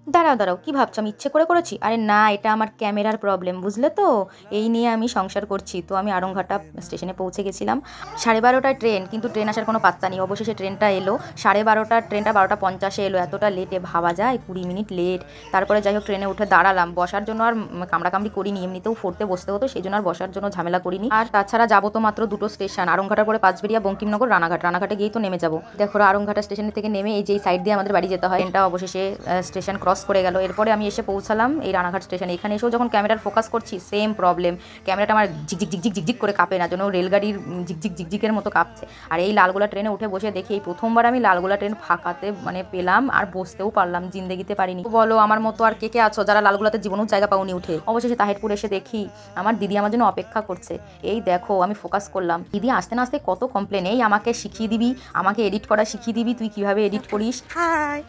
দাঁড়াও দাঁড়াও, কি ভাবছো আমি ইচ্ছে করে করেছি? আরে না, এটা আমার ক্যামেরার প্রবলেম, বুঝলে তো। এই নিয়ে আমি সংসার করছি। তো আমি আড়ংঘাটা স্টেশনে পৌঁছে গেছিলাম। 12:30টায় ট্রেন, কিন্তু ট্রেন আসার কোনো পাত্তা নেই। অবশেষে ট্রেনটা এলো 12:30টার, ট্রেনটা 12:50-এ এলো। এতটা লেটে ভাবা যায়, 20 মিনিট লেট। তারপরে যাই হোক ট্রেনে উঠে দাঁড়ালাম। বসার জন্য আর কামড়াকামড়ি করিনি, এমনিতেও ফোরতে বসতে হতো, সেই জন্য আর বসার জন্য ঝামেলা করিনি। আর তাছাড়া যাবো তো মাত্র দুটো স্টেশন, আড়ংঘাটার পরে পাঁচবেড়িয়া, বঙ্কিমনগর, রানাঘাট। রানাঘাটে গিয়েই তো নেমে যাবো। দেখো আড়ংঘাটা স্টেশন থেকে নেমে এই যে সাইড দিয়ে আমাদের বাড়ি যেতে হয়। ট্রেনটা অবশেষে স্টেশন ক্রস করে গেল। এরপরে আমি এসে পৌঁছালাম এই রানাঘাট স্টেশনে। এখানে এসেও যখন ক্যামেরার ফোকাস করছি, সেম প্রবলেম। ক্যামেরাটা আমার ঝিকঝিক ঝিকঝিক ঝিকঝিক করে কাঁপে না, যেন রেলগাড়ির ঝিকঝিক ঝিকঝিকের মতো কাঁপছে। আর এই লালগোলা ট্রেনে উঠে বসে দেখি এই প্রথমবার আমি লালগোলা ট্রেন ফাঁকাতে পেলাম, আর বসতেও পারলাম, জিন্দেগিতে পারিনি। বলো আমার মতো আর কে কে আছো যারা লালগোলাতে জীবনেও জায়গা পাওনি উঠে? অবশেষে তাহিরপুর এসে দেখি আমার দিদি আমার জন্য অপেক্ষা করছে। এই দেখো আমি ফোকাস করলাম, দিদি আসতে না আসতে কত কমপ্লেন, এই আমাকে শিখিয়ে দিবি, আমাকে এডিট করা শিখিয়ে দিবি, তুই কিভাবে এডিট করিস। হাই,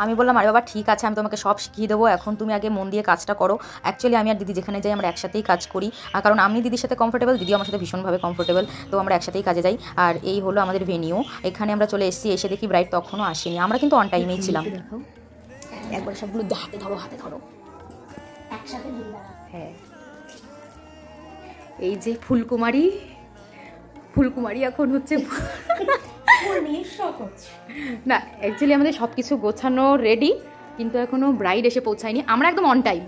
আমি বললাম আরে বাবা ঠিক আছে, আমি তোমাকে সব শিখিয়ে দেবো, এখন তুমি আগে মন দিয়ে কাজটা করো। অ্যাকচুয়ালি আমি আর দিদি যেখানে যাই আমরা একসাথেই কাজ করি, কারণ আমি দিদির সাথে কমফোর্টেবল, দিদি আমার সাথে ভীষণভাবে কমফোর্টেবল, তো আমরা একসাথেই কাজে যাই। আর এই হলো আমাদের ভেনিউ। এখানে আমরা চলে এসেছি, এসে দেখি ব্রাইড তখনও আসেনি। আমরা কিন্তু অন টাইমেই ছিলাম। একবার সবগুলো হাতে ধরো, হাতে ধরো একসাথে। হ্যাঁ, এই যে ফুলকুমারী, ফুলকুমারী এখন হচ্ছে না, অ্যাকচুয়ালি আমাদের সব কিছু গোছানো রেডি, কিন্তু এখনো ব্রাইড এসে পৌঁছায়নি। আমরা একদম অন টাইম,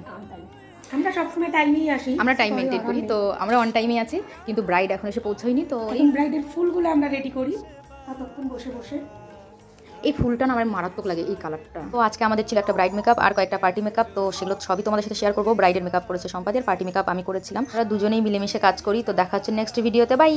আমরা সবসময় টাইমেই আসি, আমরা টাইম মেনটেন করি, তো আমরা অন টাইমে আছি, কিন্তু ব্রাইড এখন এসে পৌঁছায়নি। তো এই ব্রাইডের ফুলগুলো আমরা রেডি করি ততক্ষণ বসে বসে। এই ফুলটা না আমার মারাত্মক লাগে, এই কালারটা। তো আজকে আমাদের ছিল একটা ব্রাইড মেকআপ আর কয়েকটা পার্টি মেকআপ, তো সেগুলো সবই তোমাদের সাথে শেয়ার করবো। ব্রাইডের মেকআপ করেছে সম্পাদি, আর পার্টি মেকআপ আমি করেছিলাম। আমরা দুজনেই মিলেমিশে কাজ করি। তো দেখা হচ্ছে নেক্সট ভিডিওতে, বাই।